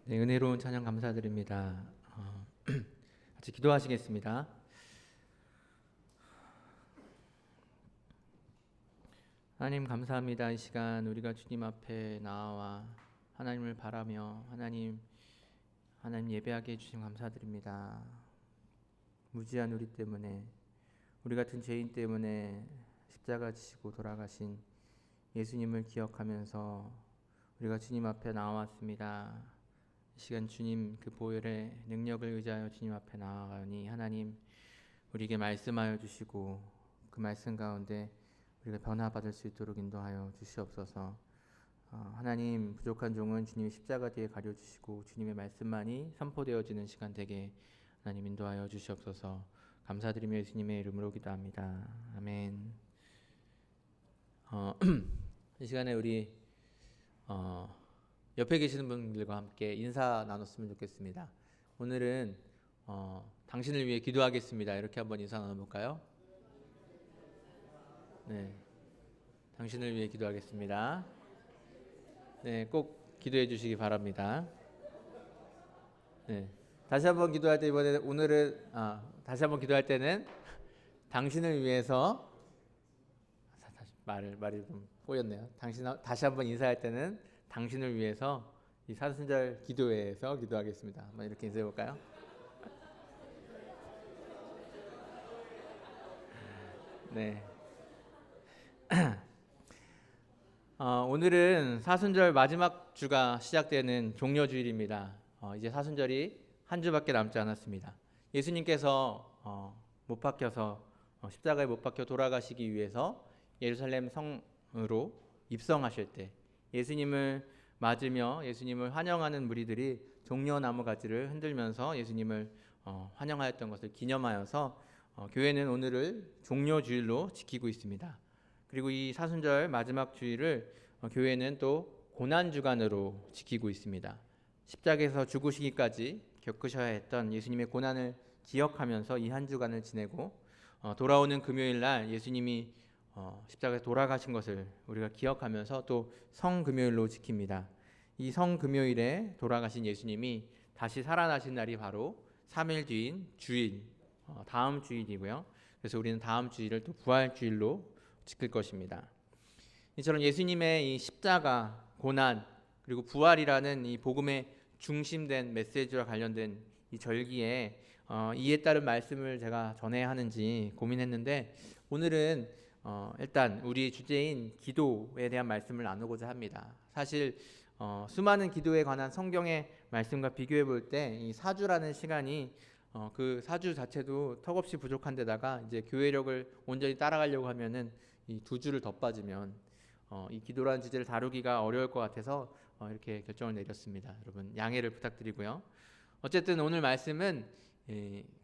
네, 은혜로운 찬양 감사드립니다. 같이 기도하시겠습니다. 하나님 감사합니다. 이 시간 우리가 주님 앞에 나와 하나님을 바라며 하나님 예배하게 해주심 감사드립니다. 무지한 우리 때문에, 우리 같은 죄인 때문에 십자가 지시고 돌아가신 예수님을 기억하면서 우리가 주님 앞에 나왔습니다. 이 시간 주님 그 보혈의 능력을 의지하여 주님 앞에 나아가니 하나님 우리에게 말씀하여 주시고 그 말씀 가운데 우리가 변화받을 수 있도록 인도하여 주시옵소서. 하나님 부족한 종은 주님의 십자가 뒤에 가려주시고 주님의 말씀만이 선포되어지는 시간 되게 하나님 인도하여 주시옵소서. 감사드리며 예수님의 이름으로 기도합니다. 아멘. 이 시간에 우리 옆에 계시는 분들과 함께 인사 나눴으면 좋겠습니다. 오늘은 당신을 위해 기도하겠습니다. 이렇게 한번 인사 나눠볼까요? 네, 당신을 위해 기도하겠습니다. 네, 꼭 기도해 주시기 바랍니다. 네, 다시 한번 기도할 때 다시 한번 기도할 때는 당신을 위해서 말이 좀 꼬였네요. 다시 한번 인사할 때는 당신을 위해서 이 사순절 기도회에서 기도하겠습니다. 한번 이렇게 인사해 볼까요? 네. 오늘은 사순절 마지막 주가 시작되는 종려주일입니다. 이제 사순절이 한 주밖에 남지 않았습니다. 예수님께서 못 박혀서 십자가에 못 박혀 돌아가시기 위해서 예루살렘 성으로 입성하실 때 예수님을 맞으며 예수님을 환영하는 무리들이 종려나무 가지를 흔들면서 예수님을 환영하였던 것을 기념하여서 교회는 오늘을 종려주일로 지키고 있습니다. 그리고 이 사순절 마지막 주일을 교회는 또 고난주간으로 지키고 있습니다. 십자가에서 죽으시기까지 겪으셔야 했던 예수님의 고난을 기억하면서 이 한 주간을 지내고 돌아오는 금요일 날 예수님이 십자가에 돌아가신 것을 우리가 기억하면서 또 성금요일로 지킵니다. 이 성금요일에 돌아가신 예수님이 다시 살아나신 날이 바로 3일 뒤인 주일, 다음 주일이고요. 그래서 우리는 다음 주일을 또 부활주일로 지킬 것입니다. 이처럼 예수님의 이 십자가, 고난, 그리고 부활이라는 이 복음의 중심된 메시지와 관련된 이 절기에 이에 따른 말씀을 제가 전해야 하는지 고민했는데 오늘은 일단 우리 주제인 기도에 대한 말씀을 나누고자 합니다. 사실 수많은 기도에 관한 성경의 말씀과 비교해 볼 때 이 사주라는 시간이 그 사주 자체도 턱없이 부족한 데다가 이제 교회력을 온전히 따라가려고 하면은 이 두 주를 더 빠지면 이 기도라는 주제를 다루기가 어려울 것 같아서 이렇게 결정을 내렸습니다. 여러분 양해를 부탁드리고요. 어쨌든 오늘 말씀은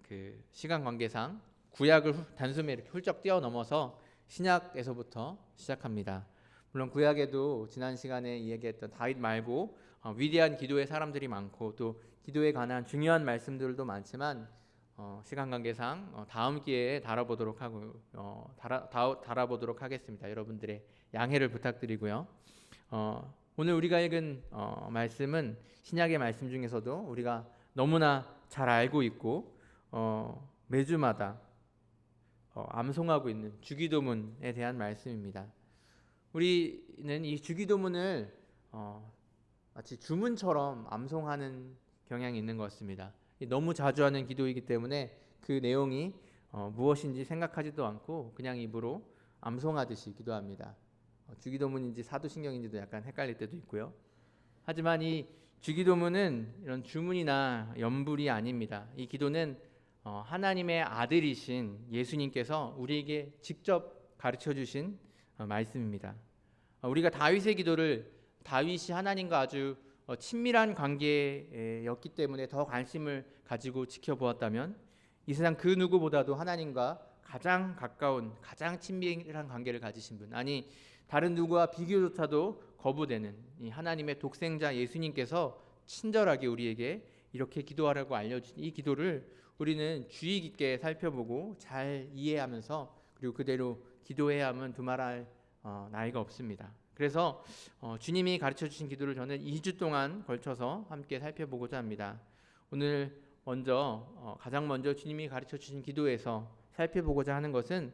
그 시간 관계상 구약을 단숨에 이렇게 훌쩍 뛰어넘어서 신약에서부터 시작합니다. 물론 구약에도 지난 시간에 이야기했던 다윗 말고 위대한 기도의 사람들이 많고 또 기도에 관한 중요한 말씀들도 많지만 시간 관계상 다음 기회에 다뤄보도록 하겠습니다. 여러분들의 양해를 부탁드리고요. 오늘 우리가 읽은 말씀은 신약의 말씀 중에서도 우리가 너무나 잘 알고 있고 매주마다 암송하고 있는 주기도문에 대한 말씀입니다. 우리는 이 주기도문을 마치 주문처럼 암송하는 경향이 있는 것 같습니다. 너무 자주 하는 기도이기 때문에 그 내용이 무엇인지 생각하지도 않고 그냥 입으로 암송하듯이 기도합니다. 주기도문인지 사도신경인지도 약간 헷갈릴 때도 있고요. 하지만 이 주기도문은 이런 주문이나 연불이 아닙니다. 이 기도는 하나님의 아들이신 예수님께서 우리에게 직접 가르쳐 주신 말씀입니다. 우리가 다윗의 기도를 다윗이 하나님과 아주 친밀한 관계였기 때문에 더 관심을 가지고 지켜보았다면 이 세상 그 누구보다도 하나님과 가장 가까운 가장 친밀한 관계를 가지신 분, 아니 다른 누구와 비교조차도 거부되는 이 하나님의 독생자 예수님께서 친절하게 우리에게 이렇게 기도하라고 알려주신 이 기도를 우리는 주의 깊게 살펴보고 잘 이해하면서 그리고 그대로 기도해야 함은 두말할 나위가 없습니다. 그래서 주님이 가르쳐 주신 기도를 저는 2주 동안 걸쳐서 함께 살펴보고자 합니다. 오늘 가장 먼저 주님이 가르쳐 주신 기도에서 살펴보고자 하는 것은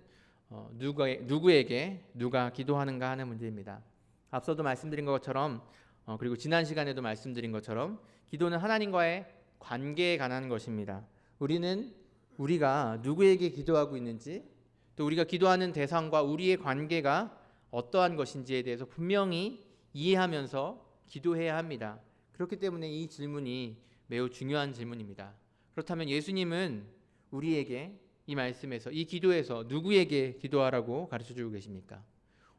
누구에게 누가 기도하는가 하는 문제입니다. 앞서도 말씀드린 것처럼 그리고 지난 시간에도 말씀드린 것처럼 기도는 하나님과의 관계에 관한 것입니다. 우리가 누구에게 기도하고 있는지, 또 우리가 기도하는 대상과 우리의 관계가 어떠한 것인지에 대해서 분명히 이해하면서 기도해야 합니다. 그렇기 때문에 이 질문이 매우 중요한 질문입니다. 그렇다면 예수님은 우리에게 이 말씀에서, 이 기도에서 누구에게 기도하라고 가르쳐주고 계십니까?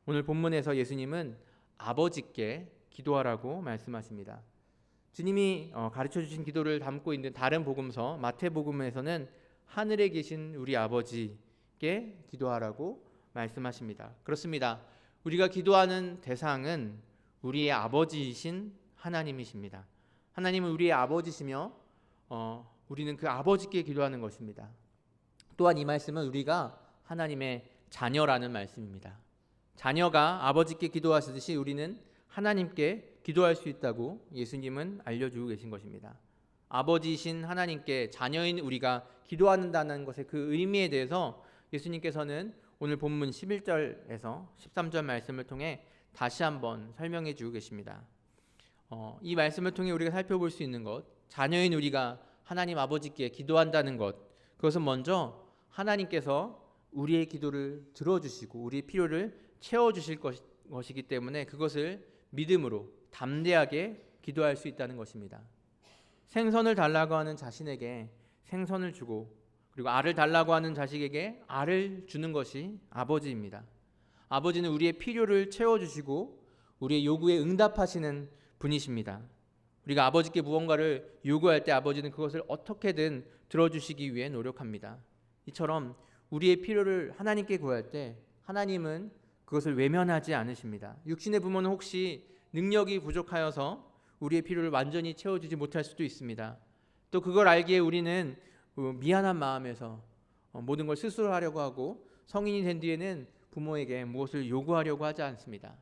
오늘 본문에서 예수님은 아버지께 기도하라고 말씀하십니다. 주님이 가르쳐주신 기도를 담고 있는 다른 복음서 마태복음에서는 하늘에 계신 우리 아버지께 기도하라고 말씀하십니다. 그렇습니다. 우리가 기도하는 대상은 우리의 아버지이신 하나님이십니다. 하나님은 우리의 아버지시며 우리는 그 아버지께 기도하는 것입니다. 또한 이 말씀은 우리가 하나님의 자녀라는 말씀입니다. 자녀가 아버지께 기도하시듯이 우리는 하나님께 기도할 수 있다고 예수님은 알려주고 계신 것입니다. 아버지이신 하나님께 자녀인 우리가 기도한다는 것의 그 의미에 대해서 예수님께서는 오늘 본문 11절에서 13절 말씀을 통해 다시 한번 설명해 주고 계십니다. 이 말씀을 통해 우리가 살펴볼 수 있는 것, 자녀인 우리가 하나님 아버지께 기도한다는 것, 그것은 먼저 하나님께서 우리의 기도를 들어주시고 우리의 필요를 채워주실 것이기 때문에 그것을 믿음으로 담대하게 기도할 수 있다는 것입니다. 생선을 달라고 하는 자신에게 생선을 주고, 그리고 알을 달라고 하는 자식에게 알을 주는 것이 아버지입니다. 아버지는 우리의 필요를 채워주시고 우리의 요구에 응답하시는 분이십니다. 우리가 아버지께 무언가를 요구할 때 아버지는 그것을 어떻게든 들어주시기 위해 노력합니다. 이처럼 우리의 필요를 하나님께 구할 때 하나님은 그것을 외면하지 않으십니다. 육신의 부모는 혹시 능력이 부족하여서 우리의 필요를 완전히 채워주지 못할 수도 있습니다. 또 그걸 알기에 우리는 미안한 마음에서 모든 걸 스스로 하려고 하고 성인이 된 뒤에는 부모에게 무엇을 요구하려고 하지 않습니다.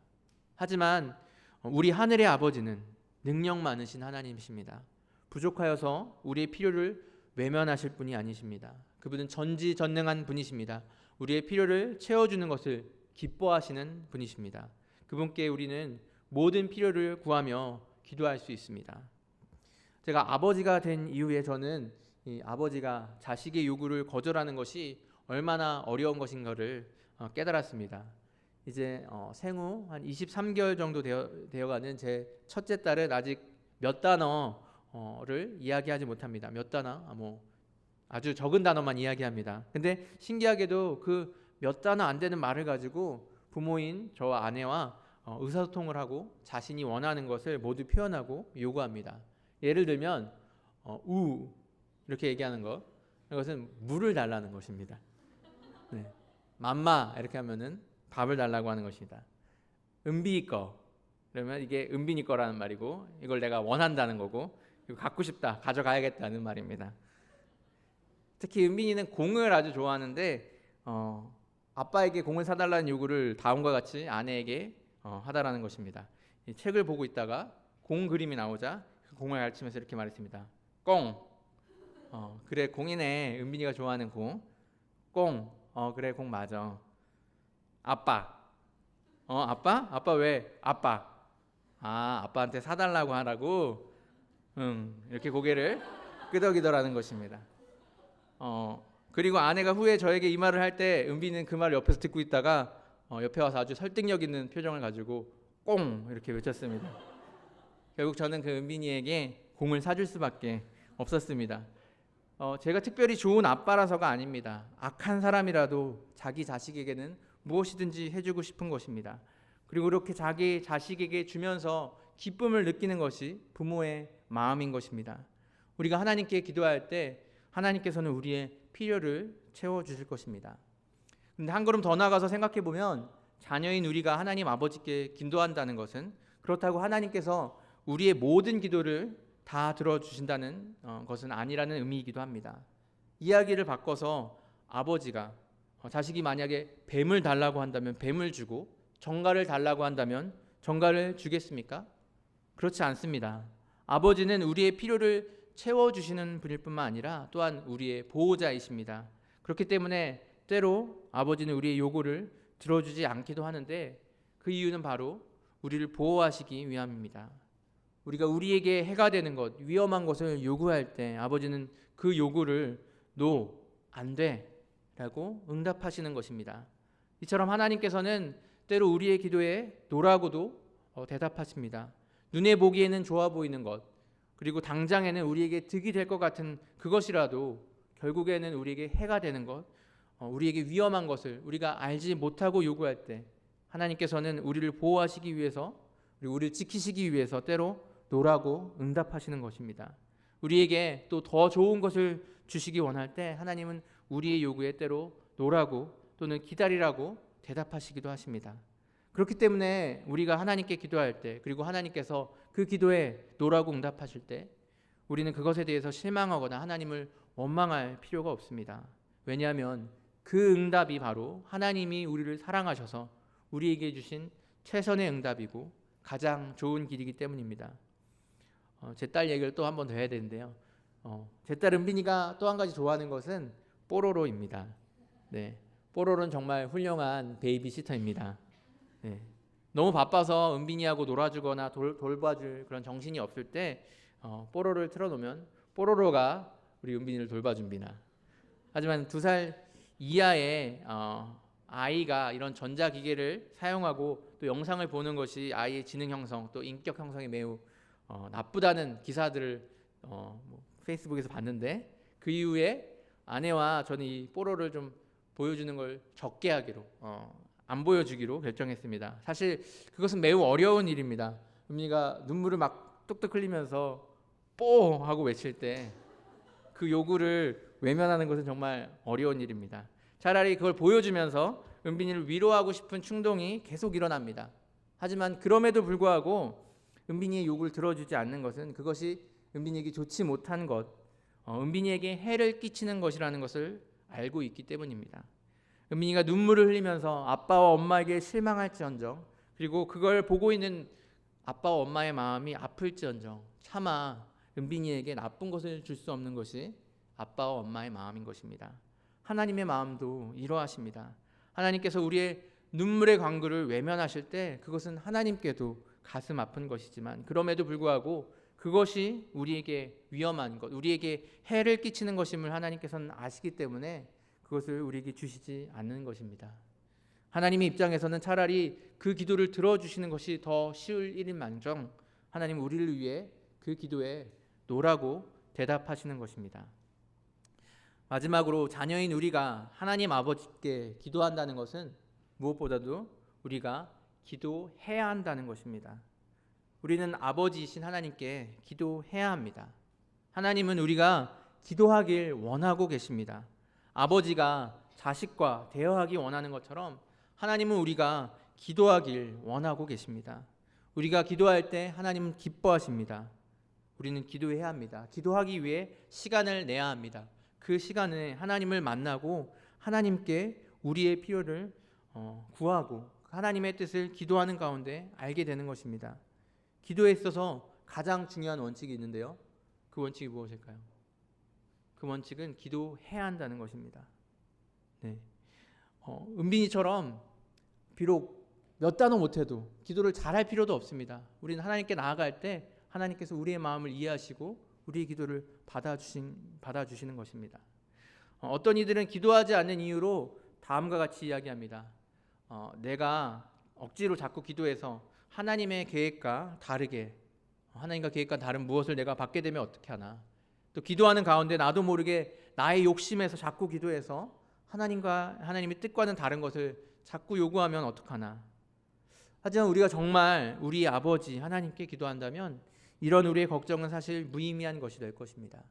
하지만 우리 하늘의 아버지는 능력 많으신 하나님이십니다. 부족하여서 우리의 필요를 외면하실 분이 아니십니다. 그분은 전지전능한 분이십니다. 우리의 필요를 채워주는 것을 기뻐하시는 분이십니다. 그분께 우리는 모든 필요를 구하며 기도할 수 있습니다. 제가 아버지가 된 이후에 저는 이 아버지가 자식의 요구를 거절하는 것이 얼마나 어려운 것인가를 깨달았습니다. 이제 생후 한 23개월 정도 되어가는 제 첫째 딸은 아직 몇 단어를 이야기하지 못합니다. 몇 단어? 아주 적은 단어만 이야기합니다. 근데 신기하게도 그 몇 단어 안 되는 말을 가지고 부모인 저와 아내와 의사소통을 하고 자신이 원하는 것을 모두 표현하고 요구합니다. 예를 들면 우 이렇게 얘기하는 것, 이것은 물을 달라는 것입니다. 네. 맘마 이렇게 하면은 밥을 달라고 하는 것입니다. 은비 거 그러면 이게 은빈이 거라는 말이고 이걸 내가 원한다는 거고, 이거 갖고 싶다, 가져가야겠다는 말입니다. 특히 은빈이는 공을 아주 좋아하는데 아빠에게 공을 사달라는 요구를 다음과 같이 아내에게 하다라는 것입니다. 이 책을 보고 있다가 공 그림이 나오자 그 공을 가르치면서 이렇게 말했습니다. 꽁. 그래 공이네. 은빈이가 좋아하는 공. 꽁. 그래 공 맞아. 아빠. 아빠? 아빠 왜? 아빠. 아빠한테 사달라고 하라고? 이렇게 고개를 끄덕이더라는 것입니다. 그리고 아내가 후에 저에게 이 말을 할 때 은비는 그 말을 옆에서 듣고 있다가 옆에 와서 아주 설득력 있는 표정을 가지고 꽁 이렇게 외쳤습니다. 결국 저는 그 은빈이에게 공을 사줄 수밖에 없었습니다. 제가 특별히 좋은 아빠라서가 아닙니다. 악한 사람이라도 자기 자식에게는 무엇이든지 해주고 싶은 것입니다. 그리고 이렇게 자기 자식에게 주면서 기쁨을 느끼는 것이 부모의 마음인 것입니다. 우리가 하나님께 기도할 때 하나님께서는 우리의 필요를 채워주실 것입니다. 근데 한 걸음 더 나가서 생각해 보면 자녀인 우리가 하나님 아버지께 기도한다는 것은 그렇다고 하나님께서 우리의 모든 기도를 다 들어주신다는 것은 아니라는 의미이기도 합니다. 이야기를 바꿔서 아버지가 자식이 만약에 뱀을 달라고 한다면 뱀을 주고 정갈을 달라고 한다면 전가를 주겠습니까? 그렇지 않습니다. 아버지는 우리의 필요를 채워주시는 분일 뿐만 아니라 또한 우리의 보호자이십니다. 그렇기 때문에 때로 아버지는 우리의 요구를 들어주지 않기도 하는데 그 이유는 바로 우리를 보호하시기 위함입니다. 우리가 우리에게 해가 되는 것, 위험한 것을 요구할 때 아버지는 그 요구를 "노, 안 돼" 라고 응답하시는 것입니다. 이처럼 하나님께서는 때로 우리의 기도에 "노라고도" 대답하십니다. 눈에 보기에는 좋아 보이는 것, 그리고 당장에는 우리에게 득이 될 것 같은 그것이라도 결국에는 우리에게 해가 되는 것, 우리에게 위험한 것을 우리가 알지 못하고 요구할 때 하나님께서는 우리를 보호하시기 위해서, 그리고 우리를 지키시기 위해서 때로 "노라고" 응답하시는 것입니다. 우리에게 또 더 좋은 것을 주시기 원할 때 하나님은 우리의 요구에 때로 "노라고" 또는 "기다리라고" 대답하시기도 하십니다. 그렇기 때문에 우리가 하나님께 기도할 때, 그리고 하나님께서 그 기도에 "노라고" 응답하실 때 우리는 그것에 대해서 실망하거나 하나님을 원망할 필요가 없습니다. 왜냐하면 그 응답이 바로 하나님이 우리를 사랑하셔서 우리에게 주신 최선의 응답이고 가장 좋은 길이기 때문입니다. 제 딸 얘기를 또 한 번 더 해야 되는데요. 제 딸 은빈이가 또 한 가지 좋아하는 것은 뽀로로입니다. 네, 뽀로로는 정말 훌륭한 베이비시터입니다. 네, 너무 바빠서 은빈이하고 놀아주거나 돌봐줄 그런 정신이 없을 때 뽀로로를 틀어놓으면 뽀로로가 우리 은빈이를 돌봐줍니다. 하지만 2살 이하의 아이가 이런 전자기계를 사용하고 또 영상을 보는 것이 아이의 지능 형성 또 인격 형성에 매우 나쁘다는 기사들을 페이스북에서 봤는데, 그 이후에 아내와 저는 이 뽀로를 좀 보여주는 걸 적게 하기로, 안 보여주기로 결정했습니다. 사실 그것은 매우 어려운 일입니다. 은미가 눈물을 막 뚝뚝 흘리면서 "뽀" 하고 외칠 때 그 요구를 외면하는 것은 정말 어려운 일입니다. 차라리 그걸 보여주면서 은빈이를 위로하고 싶은 충동이 계속 일어납니다. 하지만 그럼에도 불구하고 은빈이의 요구를 들어주지 않는 것은 그것이 은빈이에게 좋지 못한 것, 은빈이에게 해를 끼치는 것이라는 것을 알고 있기 때문입니다. 은빈이가 눈물을 흘리면서 아빠와 엄마에게 실망할지언정, 그리고 그걸 보고 있는 아빠와 엄마의 마음이 아플지언정 차마 은빈이에게 나쁜 것을 줄 수 없는 것이 아빠와 엄마의 마음인 것입니다. 하나님의 마음도 이러하십니다. 하나님께서 우리의 눈물의 강구를 외면하실 때 그것은 하나님께도 가슴 아픈 것이지만 그럼에도 불구하고 그것이 우리에게 위험한 것, 우리에게 해를 끼치는 것임을 하나님께서는 아시기 때문에 그것을 우리에게 주시지 않는 것입니다. 하나님의 입장에서는 차라리 그 기도를 들어주시는 것이 더 쉬울 일인망정 하나님은 우리를 위해 그 기도에 "노라고" 대답하시는 것입니다. 마지막으로 자녀인 우리가 하나님 아버지께 기도한다는 것은 무엇보다도 우리가 기도해야 한다는 것입니다. 우리는 아버지이신 하나님께 기도해야 합니다. 하나님은 우리가 기도하길 원하고 계십니다. 아버지가 자식과 대화하기 원하는 것처럼 하나님은 우리가 기도하길 원하고 계십니다. 우리가 기도할 때 하나님은 기뻐하십니다. 우리는 기도해야 합니다. 기도하기 위해 시간을 내야 합니다. 그 시간에 하나님을 만나고 하나님께 우리의 필요를 구하고 하나님의 뜻을 기도하는 가운데 알게 되는 것입니다. 기도에 있어서 가장 중요한 원칙이 있는데요. 그 원칙이 무엇일까요? 그 원칙은 기도해야 한다는 것입니다. 네. 은빈이처럼 비록 몇 단어 못해도 기도를 잘할 필요도 없습니다. 우리는 하나님께 나아갈 때 하나님께서 우리의 마음을 이해하시고 우리의 기도를 받아주시는 것입니다. 어떤 이들은 기도하지 않는 이유로 다음과 같이 이야기합니다. 내가 억지로 자꾸 기도해서 하나님의 계획과 다르게, 하나님과 계획과 다른 무엇을 내가 받게 되면 어떻게 하나, 또 기도하는 가운데 나도 모르게 나의 욕심에서 자꾸 기도해서 하나님의 뜻과는 다른 것을 자꾸 요구하면 어떡하나. 하지만 우리가 정말 우리 아버지 하나님께 기도한다면 이런 우리의 걱정은 사실 무의미한 것이 될 것입니다.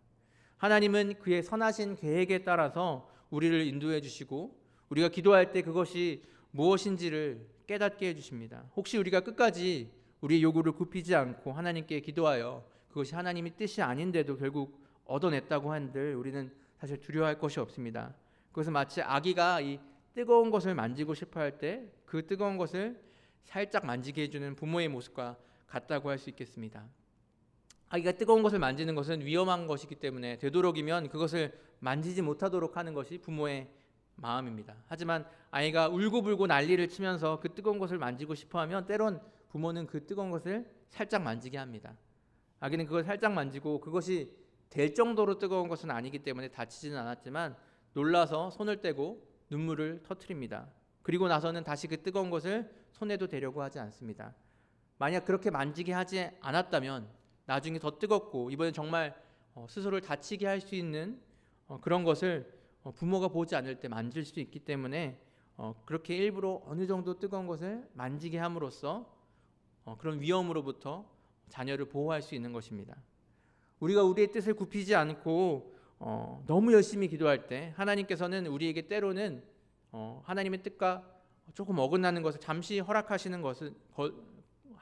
하나님은 그의 선하신 계획에 따라서 우리를 인도해 주시고 우리가 기도할 때 그것이 무엇인지를 깨닫게 해주십니다. 혹시 우리가 끝까지 우리의 요구를 굽히지 않고 하나님께 기도하여 그것이 하나님의 뜻이 아닌데도 결국 얻어냈다고 한들 우리는 사실 두려워할 것이 없습니다. 그것은 마치 아기가 이 뜨거운 것을 만지고 싶어 할 때 그 뜨거운 것을 살짝 만지게 해주는 부모의 모습과 같다고 할 수 있겠습니다. 아기가 뜨거운 것을 만지는 것은 위험한 것이기 때문에 되도록이면 그것을 만지지 못하도록 하는 것이 부모의 마음입니다. 하지만 아이가 울고불고 난리를 치면서 그 뜨거운 것을 만지고 싶어하면 때론 부모는 그 뜨거운 것을 살짝 만지게 합니다. 아기는 그걸 살짝 만지고 그것이 될 정도로 뜨거운 것은 아니기 때문에 다치지는 않았지만 놀라서 손을 떼고 눈물을 터뜨립니다. 그리고 나서는 다시 그 뜨거운 것을 손에도 대려고 하지 않습니다. 만약 그렇게 만지게 하지 않았다면 나중에 더 뜨겁고 이번엔 정말 스스로를 다치게 할 수 있는 그런 것을 부모가 보지 않을 때 만질 수 있기 때문에 그렇게 일부러 어느 정도 뜨거운 것을 만지게 함으로써 그런 위험으로부터 자녀를 보호할 수 있는 것입니다. 우리가 우리의 뜻을 굽히지 않고 너무 열심히 기도할 때 하나님께서는 우리에게 때로는 하나님의 뜻과 조금 어긋나는 것을 잠시 허락하시는 것은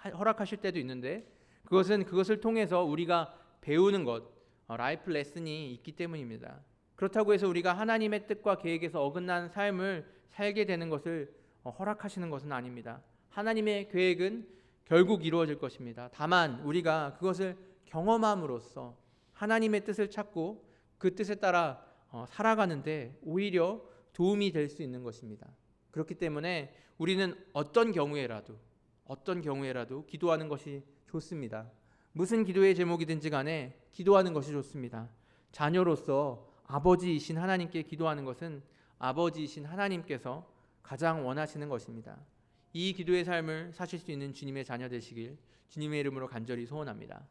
허락하실 때도 있는데 그것을 통해서 우리가 배우는 것, 라이프 레슨이 있기 때문입니다. 그렇다고 해서 우리가 하나님의 뜻과 계획에서 어긋난 삶을 살게 되는 것을 허락하시는 것은 아닙니다. 하나님의 계획은 결국 이루어질 것입니다. 다만 우리가 그것을 경험함으로써 하나님의 뜻을 찾고 그 뜻에 따라 살아가는데 오히려 도움이 될 수 있는 것입니다. 그렇기 때문에 우리는 어떤 경우에라도 기도하는 것이 좋습니다. 무슨 기도의 제목이든지 간에 기도하는 것이 좋습니다. 자녀로서 아버지이신 하나님께 기도하는 것은 아버지이신 하나님께서 가장 원하시는 것입니다. 이 기도의 삶을 사실 수 있는 주님의 자녀 되시길 주님의 이름으로 간절히 소원합니다.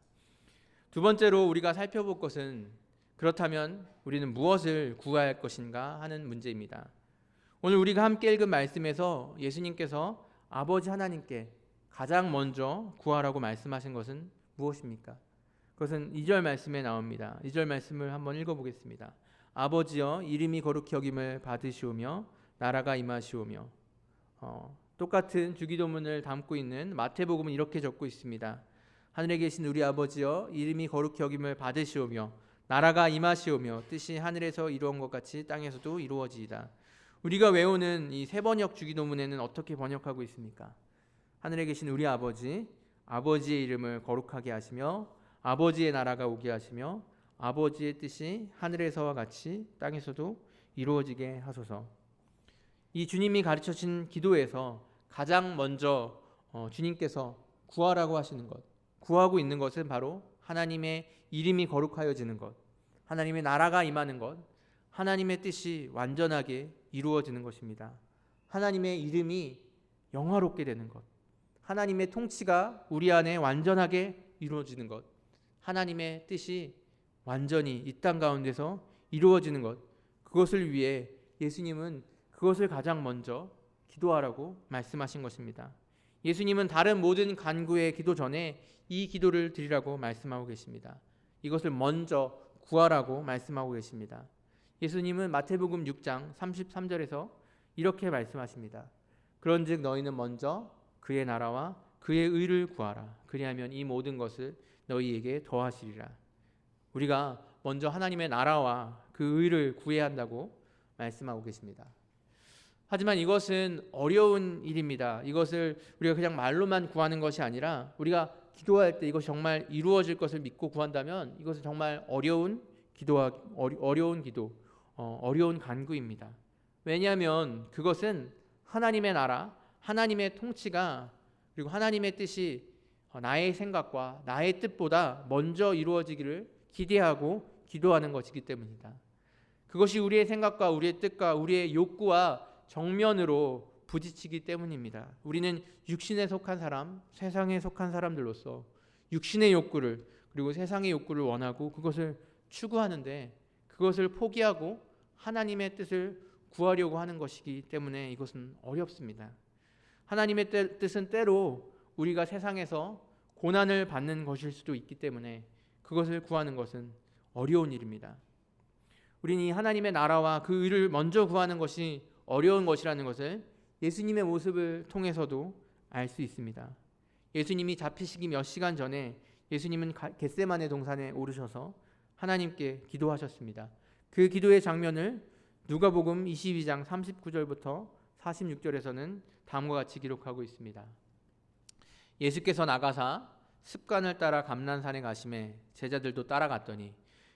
두 번째로 우리가 살펴볼 것은 그렇다면 우리는 무엇을 구해야 할 것인가 하는 문제입니다. 오늘 우리가 함께 읽은 말씀에서 예수님께서 아버지 하나님께 가장 먼저 구하라고 말씀하신 것은 무엇입니까? 그것은 2절 말씀에 나옵니다. 2절 말씀을 한번 읽어보겠습니다. 아버지여 이름이 거룩히 여김을 받으시오며 나라가 임하시오며 똑같은 주기도문을 담고 있는 마태복음은 이렇게 적고 있습니다. 하늘에 계신 우리 아버지여 이름이 거룩히 여김을 받으시오며 나라가 임하시오며 뜻이 하늘에서 이루어진 것 같이 땅에서도 이루어지이다. 우리가 외우는 이 세번역 주기도문에는 어떻게 번역하고 있습니까? 하늘에 계신 우리 아버지, 아버지의 이름을 거룩하게 하시며 아버지의 나라가 오게 하시며 아버지의 뜻이 하늘에서와 같이 땅에서도 이루어지게 하소서. 이 주님이 가르쳐진 기도에서 가장 먼저 주님께서 구하라고 하시는 것, 구하고 있는 것은 바로 하나님의 이름이 거룩하여지는 것, 하나님의 나라가 임하는 것, 하나님의 뜻이 완전하게 이루어지는 것입니다. 하나님의 이름이 영화롭게 되는 것, 하나님의 통치가 우리 안에 완전하게 이루어지는 것, 하나님의 뜻이 완전히 이 땅 가운데서 이루어지는 것, 그것을 위해 예수님은 그것을 가장 먼저 기도하라고 말씀하신 것입니다. 예수님은 다른 모든 간구의 기도 전에 이 기도를 드리라고 말씀하고 계십니다. 이것을 먼저 구하라고 말씀하고 계십니다. 예수님은 마태복음 6장 33절에서 이렇게 말씀하십니다. 그런즉 너희는 먼저 그의 나라와 그의 의를 구하라. 그리하면 이 모든 것을 너희에게 더하시리라. 우리가 먼저 하나님의 나라와 그 의를 구해야 한다고 말씀하고 계십니다. 하지만 이것은 어려운 일입니다. 이것을 우리가 그냥 말로만 구하는 것이 아니라 우리가 기도할 때 이것이 정말 이루어질 것을 믿고 구한다면 이것은 정말 어려운 어려운 간구입니다. 왜냐하면 그것은 하나님의 나라, 하나님의 통치가 그리고 하나님의 뜻이 나의 생각과 나의 뜻보다 먼저 이루어지기를 기대하고 기도하는 것이기 때문이다. 그것이 우리의 생각과 우리의 뜻과 우리의 욕구와 정면으로 부딪히기 때문입니다. 우리는 육신에 속한 사람, 세상에 속한 사람들로서 육신의 욕구를 그리고 세상의 욕구를 원하고 그것을 추구하는데 그것을 포기하고 하나님의 뜻을 구하려고 하는 것이기 때문에 이것은 어렵습니다. 하나님의 뜻은 때로 우리가 세상에서 고난을 받는 것일 수도 있기 때문에 그것을 구하는 것은 어려운 일입니다. 우리는 이 하나님의 나라와 그 의를 먼저 구하는 것이 어려운 것이라는 것을 예수님의 모습을 통해서도 알 수 있습니다. 예수님이 잡히시기 몇 시간 전에 예수님은 겟세마네 동산에 오르셔서 하나님께 기도하셨습니다. 그 기도의 장면을 누가복음 22장 39절부터 46절에서는 다음과 같이 기록하고 있습니다. 예수께서 나가사 습관을 따라 감난산에 가심에 제자들도 따라갔더니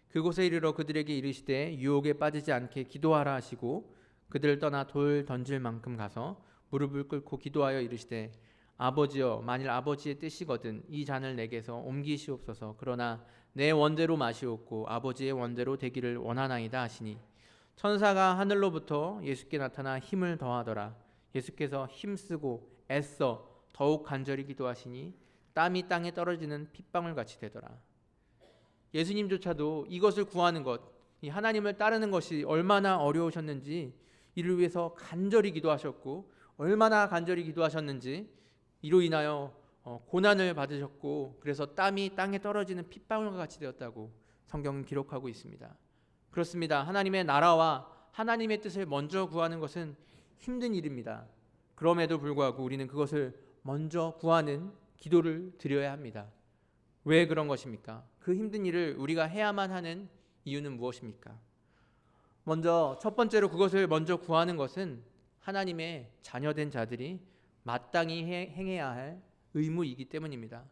그곳에 이르러 그들에게 이르시되 유혹에 빠지지 않게 기도하라 하시고 그들을 떠나 돌 던질 만큼 가서 무릎을 꿇고 기도하여 이르시되 아버지여 만일 아버지의 뜻이거든 이 잔을 내게서 옮기시옵소서. 그러나 내 원대로 마시옵고 아버지의 원대로 되기를 원하나이다 하시니 천사가 하늘로부터 예수께 나타나 힘을 더하더라. 예수께서 힘쓰고 애써 더욱 간절히 기도하시니 땀이 땅에 떨어지는 핏방울 같이 되더라. 예수님조차도 이것을 구하는 것, 이 하나님을 따르는 것이 얼마나 어려우셨는지 이를 위해서 간절히 기도하셨고 얼마나 간절히 기도하셨는지 이로 인하여 고난을 받으셨고 그래서 땀이 땅에 떨어지는 핏방울과 같이 되었다고 성경은 기록하고 있습니다. 그렇습니다. 하나님의 나라와 하나님의 뜻을 먼저 구하는 것은 힘든 일입니다. 그럼에도 불구하고 우리는 그것을 먼저 구하는 기도를 드려야 합니다. 왜 그런 것입니까? 그 힘든 일을 우리가 해야만 하는 이유는 무엇입니까? 먼저 첫 번째로 그것을 먼저 구하는 것은 하나님의 자녀된 자들이 마땅히 행해야 할 의무이기 때문입니다.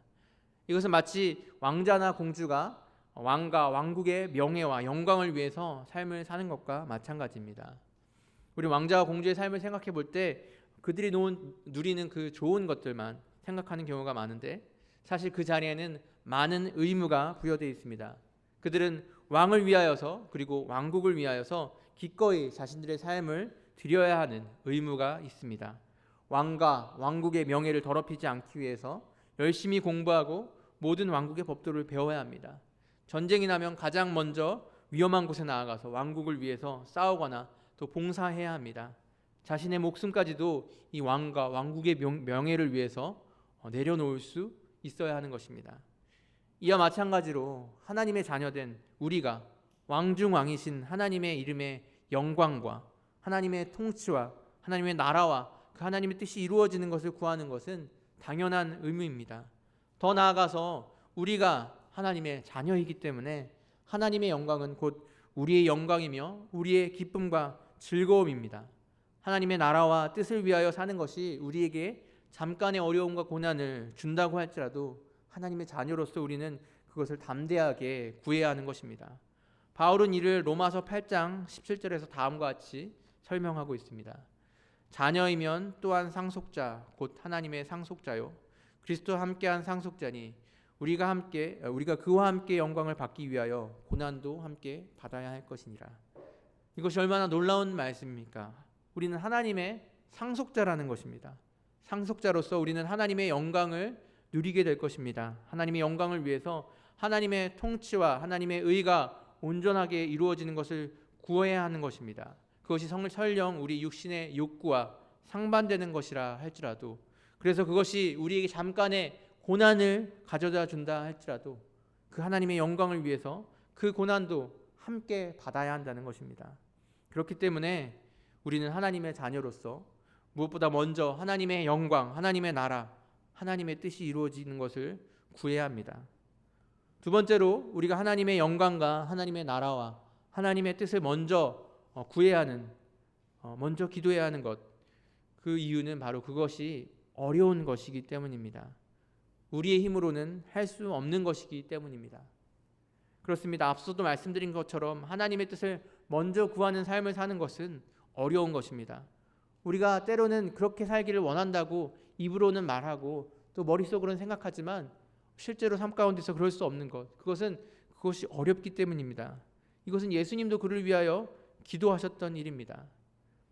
이것은 마치 왕자나 공주가 왕과 왕국의 명예와 영광을 위해서 삶을 사는 것과 마찬가지입니다. 우리 왕자와 공주의 삶을 생각해 볼 때 그들이 누리는 그 좋은 것들만 생각하는 경우가 많은데 사실 그 자리에는 많은 의무가 부여되어 있습니다. 그들은 왕을 위하여서 그리고 왕국을 위하여서 기꺼이 자신들의 삶을 드려야 하는 의무가 있습니다. 왕과 왕국의 명예를 더럽히지 않기 위해서 열심히 공부하고 모든 왕국의 법도를 배워야 합니다. 전쟁이 나면 가장 먼저 위험한 곳에 나아가서 왕국을 위해서 싸우거나 또 봉사해야 합니다. 자신의 목숨까지도 이 왕과 왕국의 명예를 위해서 내려놓을 수 있어야 하는 것입니다. 이와 마찬가지로 하나님의 자녀된 우리가 왕중왕이신 하나님의 이름의 영광과 하나님의 통치와 하나님의 나라와 그 하나님의 뜻이 이루어지는 것을 구하는 것은 당연한 의무입니다. 더 나아가서 우리가 하나님의 자녀이기 때문에 하나님의 영광은 곧 우리의 영광이며 우리의 기쁨과 즐거움입니다. 하나님의 나라와 뜻을 위하여 사는 것이 우리에게 잠깐의 어려움과 고난을 준다고 할지라도 하나님의 자녀로서 우리는 그것을 담대하게 구해야 하는 것입니다. 바울은 이를 로마서 8장 17절에서 다음과 같이 설명하고 있습니다. 자녀이면 또한 상속자 곧 하나님의 상속자요 그리스도와 함께한 상속자니 우리가 그와 함께 영광을 받기 위하여 고난도 함께 받아야 할 것이니라. 이것이 얼마나 놀라운 말씀입니까? 우리는 하나님의 상속자라는 것입니다. 상속자로서 우리는 하나님의 영광을 누리게 될 것입니다. 하나님의 영광을 위해서 하나님의 통치와 하나님의 의가 온전하게 이루어지는 것을 구해야 하는 것입니다. 그것이 설령 우리 육신의 욕구와 상반되는 것이라 할지라도 그래서 그것이 우리에게 잠깐의 고난을 가져다 준다 할지라도 그 하나님의 영광을 위해서 그 고난도 함께 받아야 한다는 것입니다. 그렇기 때문에 우리는 하나님의 자녀로서 무엇보다 먼저 하나님의 영광, 하나님의 나라, 하나님의 뜻이 이루어지는 것을 구해야 합니다. 두 번째로 우리가 하나님의 영광과 하나님의 나라와 하나님의 뜻을 먼저 구해야 하는, 먼저 기도해야 하는 것, 그 이유는 바로 그것이 어려운 것이기 때문입니다. 우리의 힘으로는 할 수 없는 것이기 때문입니다. 그렇습니다. 앞서도 말씀드린 것처럼 하나님의 뜻을 먼저 구하는 삶을 사는 것은 어려운 것입니다. 우리가 때로는 그렇게 살기를 원한다고 입으로는 말하고 또 머릿속으로는 생각하지만 실제로 삶 가운데서 그럴 수 없는 것, 그것이 어렵기 때문입니다. 이것은 예수님도 그를 위하여 기도하셨던 일입니다.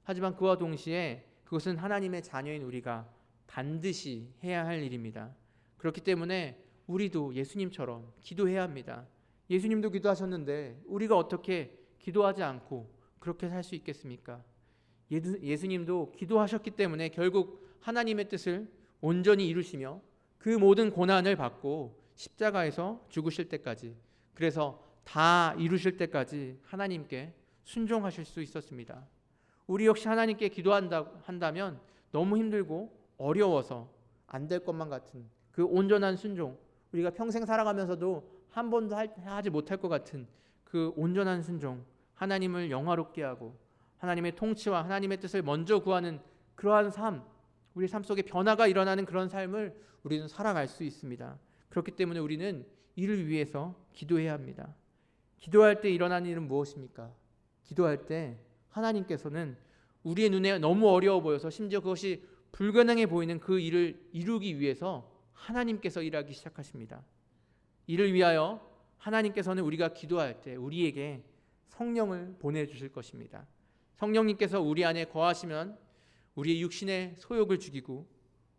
하지만 그와 동시에 그것은 하나님의 자녀인 우리가 반드시 해야 할 일입니다. 그렇기 때문에 우리도 예수님처럼 기도해야 합니다. 예수님도 기도하셨는데 우리가 어떻게 기도하지 않고 그렇게 살 수 있겠습니까? 예수님도 기도하셨기 때문에 결국 하나님의 뜻을 온전히 이루시며 그 모든 고난을 받고 십자가에서 죽으실 때까지, 그래서 다 이루실 때까지 하나님께 순종하실 수 있었습니다. 우리 역시 하나님께 기도한다면 너무 힘들고 어려워서 안 될 것만 같은 그 온전한 순종, 우리가 평생 살아가면서도 한 번도 하지 못할 것 같은 그 온전한 순종, 하나님을 영화롭게 하고 하나님의 통치와 하나님의 뜻을 먼저 구하는 그러한 삶, 우리 삶 속에 변화가 일어나는 그런 삶을 우리는 살아갈 수 있습니다. 그렇기 때문에 우리는 이를 위해서 기도해야 합니다. 기도할 때 일어나는 일은 무엇입니까? 기도할 때 하나님께서는 우리의 눈에 너무 어려워 보여서 심지어 그것이 불가능해 보이는 그 일을 이루기 위해서 하나님께서 일하기 시작하십니다. 이를 위하여 하나님께서는 우리가 기도할 때 우리에게 성령을 보내주실 것입니다. 성령님께서 우리 안에 거하시면 우리의 육신의 소욕을 죽이고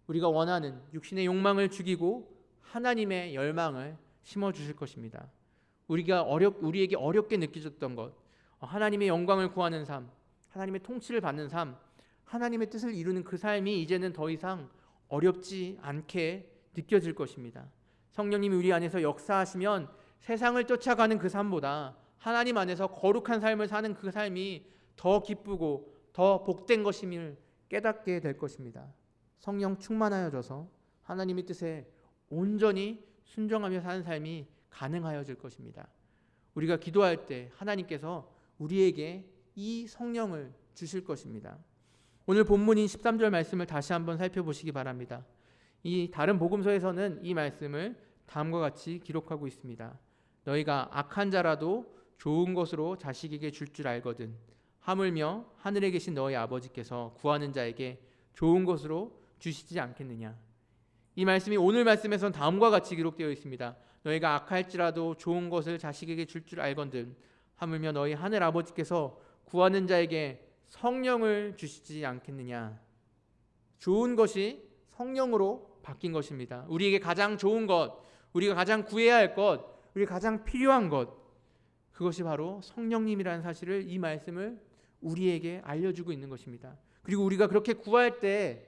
우리가 원하는 육신의 욕망을 죽이고 하나님의 열망을 심어주실 것입니다. 우리에게 어렵게 느껴졌던 것, 하나님의 영광을 구하는 삶, 하나님의 통치를 받는 삶, 하나님의 뜻을 이루는 그 삶이 이제는 더 이상 어렵지 않게 느껴질 것입니다. 성령님이 우리 안에서 역사하시면 세상을 쫓아가는 그 삶보다 하나님 안에서 거룩한 삶을 사는 그 삶이 더 기쁘고 더 복된 것임을 깨닫게 될 것입니다. 성령 충만하여져서 하나님의 뜻에 온전히 순종하며 사는 삶이 가능하여질 것입니다. 우리가 기도할 때 하나님께서 우리에게 이 성령을 주실 것입니다. 오늘 본문인 13절 말씀을 다시 한번 살펴보시기 바랍니다. 이 다른 복음서에서는 이 말씀을 다음과 같이 기록하고 있습니다. 너희가 악한 자라도 좋은 것으로 자식에게 줄 줄 알거든 하물며 하늘에 계신 너희 아버지께서 구하는 자에게 좋은 것으로 주시지 않겠느냐. 이 말씀이 오늘 말씀에서는 다음과 같이 기록되어 있습니다. 너희가 악할지라도 좋은 것을 자식에게 줄 줄 알거든 하물며 너희 하늘 아버지께서 구하는 자에게 성령을 주시지 않겠느냐. 좋은 것이 성령으로 바뀐 것입니다. 우리에게 가장 좋은 것, 우리가 가장 구해야 할 것, 우리가 가장 필요한 것, 그것이 바로 성령님이라는 사실을 이 말씀을 우리에게 알려주고 있는 것입니다. 그리고 우리가 그렇게 구할 때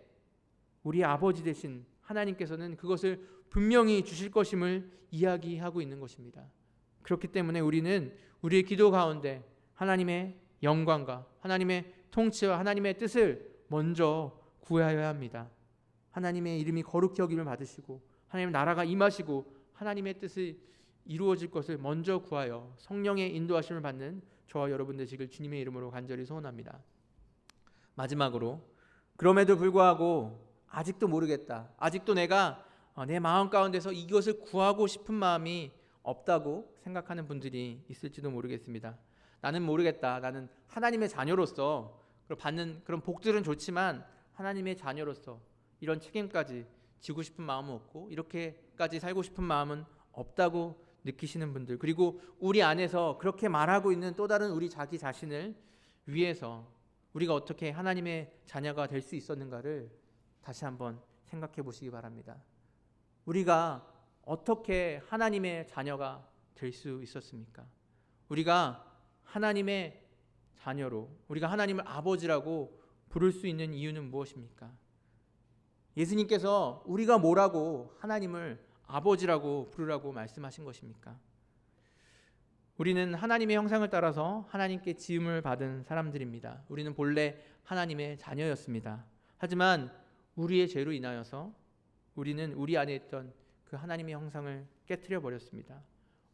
우리 아버지 되신 하나님께서는 그것을 분명히 주실 것임을 이야기하고 있는 것입니다. 그렇기 때문에 우리는 우리의 기도 가운데 하나님의 영광과 하나님의 통치와 하나님의 뜻을 먼저 구하여야 합니다. 하나님의 이름이 거룩히 여김을 받으시고 하나님의 나라가 임하시고 하나님의 뜻이 이루어질 것을 먼저 구하여 성령의 인도하심을 받는 저와 여러분 되시길 주님의 이름으로 간절히 소원합니다. 마지막으로, 그럼에도 불구하고 아직도 모르겠다, 아직도 내가 내 마음 가운데서 이것을 구하고 싶은 마음이 없다고 생각하는 분들이 있을지도 모르겠습니다. 나는 모르겠다, 나는 하나님의 자녀로서 받는 그런 복들은 좋지만 하나님의 자녀로서 이런 책임까지 지고 싶은 마음은 없고 이렇게까지 살고 싶은 마음은 없다고 느끼시는 분들, 그리고 우리 안에서 그렇게 말하고 있는 또 다른 우리 자기 자신을 위해서 우리가 어떻게 하나님의 자녀가 될 수 있었는가를 다시 한번 생각해 보시기 바랍니다. 우리가 어떻게 하나님의 자녀가 될 수 있었습니까? 우리가 하나님의 자녀로, 우리가 하나님을 아버지라고 부를 수 있는 이유는 무엇입니까? 예수님께서 우리가 뭐라고 하나님을 아버지라고 부르라고 말씀하신 것입니까? 우리는 하나님의 형상을 따라서 하나님께 지음을 받은 사람들입니다. 우리는 본래 하나님의 자녀였습니다. 하지만 우리의 죄로 인하여서 우리는 우리 안에 있던 그 하나님의 형상을 깨트려 버렸습니다.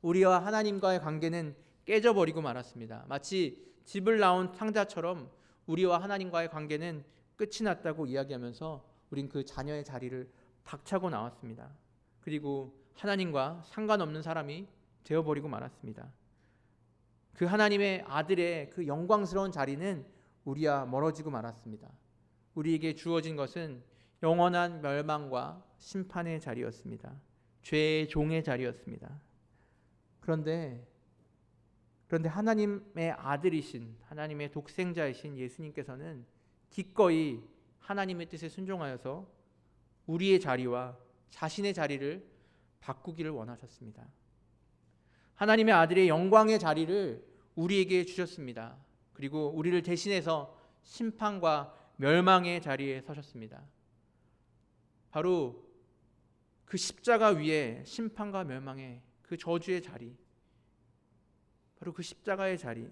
우리와 하나님과의 관계는 깨져버리고 말았습니다. 마치 집을 나온 상자처럼 우리와 하나님과의 관계는 끝이 났다고 이야기하면서 우린 그 자녀의 자리를 박차고 나왔습니다. 그리고 하나님과 상관없는 사람이 되어버리고 말았습니다. 그 하나님의 아들의 그 영광스러운 자리는 우리와 멀어지고 말았습니다. 우리에게 주어진 것은 영원한 멸망과 심판의 자리였습니다. 죄의 종의 자리였습니다. 그런데 하나님의 아들이신, 하나님의 독생자이신 예수님께서는 기꺼이 하나님의 뜻에 순종하여서 우리의 자리와 자신의 자리를 바꾸기를 원하셨습니다. 하나님의 아들의 영광의 자리를 우리에게 주셨습니다. 그리고 우리를 대신해서 심판과 멸망의 자리에 서셨습니다. 바로 그 십자가 위에 심판과 멸망의 그 저주의 자리, 바로 그 십자가의 자리,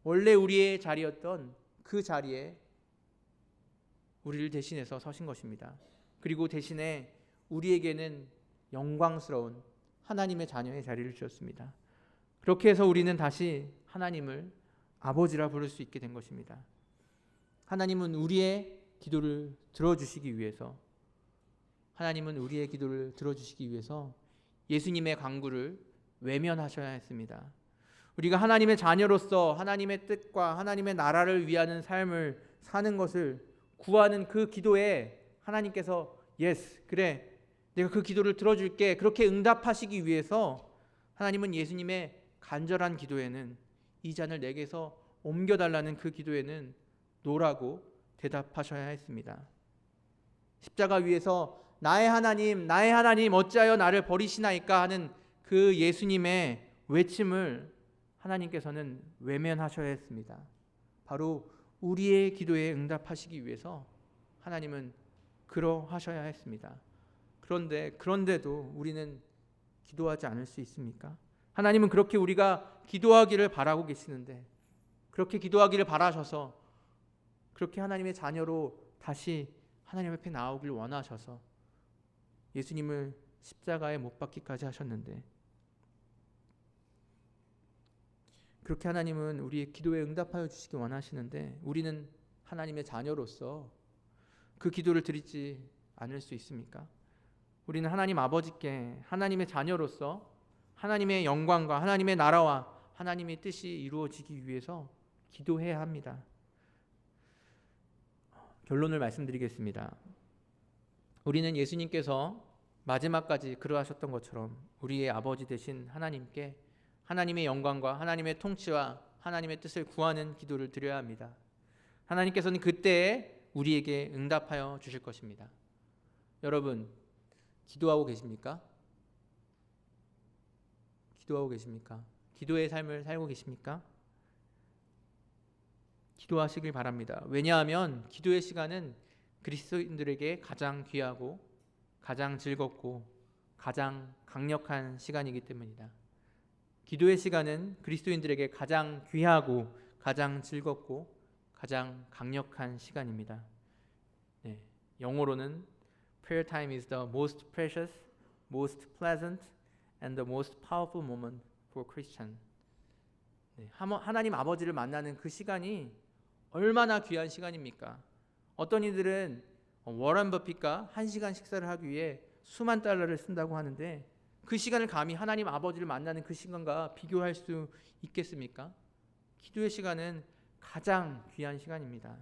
원래 우리의 자리였던 그 자리에 우리를 대신해서 서신 것입니다. 그리고 대신에 우리에게는 영광스러운 하나님의 자녀의 자리를 주셨습니다. 그렇게 해서 우리는 다시 하나님을 아버지라 부를 수 있게 된 것입니다. 하나님은 우리의 기도를 들어주시기 위해서, 하나님은 우리의 기도를 들어주시기 위해서 예수님의 강구를 외면하셔야 했습니다. 우리가 하나님의 자녀로서 하나님의 뜻과 하나님의 나라를 위하는 삶을 사는 것을 구하는 그 기도에 하나님께서 예스, 그래, 내가 그 기도를 들어줄게, 그렇게 응답하시기 위해서 하나님은 예수님의 간절한 기도에는, 이 잔을 내게서 옮겨달라는 그 기도에는 노라고 대답하셔야 했습니다. 십자가 위에서 나의 하나님 어찌하여 나를 버리시나이까 하는 그 예수님의 외침을 하나님께서는 외면하셔야 했습니다. 바로 우리의 기도에 응답하시기 위해서 하나님은 그러하셔야 했습니다. 그런데도 우리는 기도하지 않을 수 있습니까? 하나님은 그렇게 우리가 기도하기를 바라고 계시는데, 그렇게 기도하기를 바라셔서, 그렇게 하나님의 자녀로 다시 하나님 앞에 나오길 원하셔서 예수님을 십자가에 못 박기까지 하셨는데, 그렇게 하나님은 우리의 기도에 응답하여 주시기 원하시는데, 우리는 하나님의 자녀로서 그 기도를 드리지 않을 수 있습니까? 우리는 하나님 아버지께 하나님의 자녀로서 하나님의 영광과 하나님의 나라와 하나님의 뜻이 이루어지기 위해서 기도해야 합니다. 결론을 말씀드리겠습니다. 우리는 예수님께서 마지막까지 그러하셨던 것처럼 우리의 아버지 되신 하나님께 하나님의 영광과 하나님의 통치와 하나님의 뜻을 구하는 기도를 드려야 합니다. 하나님께서는 그때에 우리에게 응답하여 주실 것입니다. 여러분, 기도하고 계십니까? 기도하고 계십니까? 기도의 삶을 살고 계십니까? 기도하시길 바랍니다. 왜냐하면 기도의 시간은 그리스도인들에게 가장 귀하고 가장 즐겁고 가장 강력한 시간이기 때문이다. 기도의 시간은 그리스도인들에게 가장 귀하고 가장 즐겁고 가장 강력한 시간입니다. 네, 영어로는 Prayer time is the most precious, most pleasant, and the most powerful moment for Christian. 네, 하나님 아버지를 만나는 그 시간이 얼마나 귀한 시간입니까? 어떤 이들은 워런 버핏과 1시간 식사를 하기 위해 수만 달러를 쓴다고 하는데, 그 시간을 감히 하나님 아버지를 만나는 그 시간과 비교할 수 있겠습니까? 기도의 시간은 가장 귀한 시간입니다.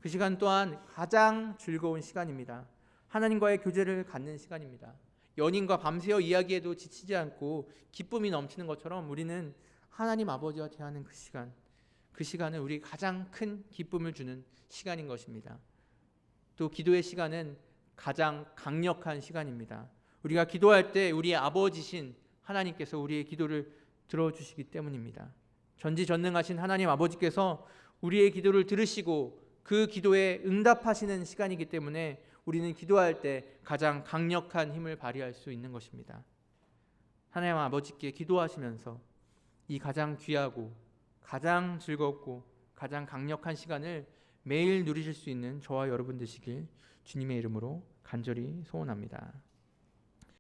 그 시간 또한 가장 즐거운 시간입니다. 하나님과의 교제를 갖는 시간입니다. 연인과 밤새워 이야기해도 지치지 않고 기쁨이 넘치는 것처럼 우리는 하나님 아버지와 대하는 그 시간은 우리 가장 큰 기쁨을 주는 시간인 것입니다. 또 기도의 시간은 가장 강력한 시간입니다. 우리가 기도할 때 우리의 아버지신 하나님께서 우리의 기도를 들어주시기 때문입니다. 전지전능하신 하나님 아버지께서 우리의 기도를 들으시고 그 기도에 응답하시는 시간이기 때문에 우리는 기도할 때 가장 강력한 힘을 발휘할 수 있는 것입니다. 하나님 아버지께 기도하시면서 이 가장 귀하고 가장 즐겁고 가장 강력한 시간을 매일 누리실 수 있는 저와 여러분 되시길 주님의 이름으로 간절히 소원합니다.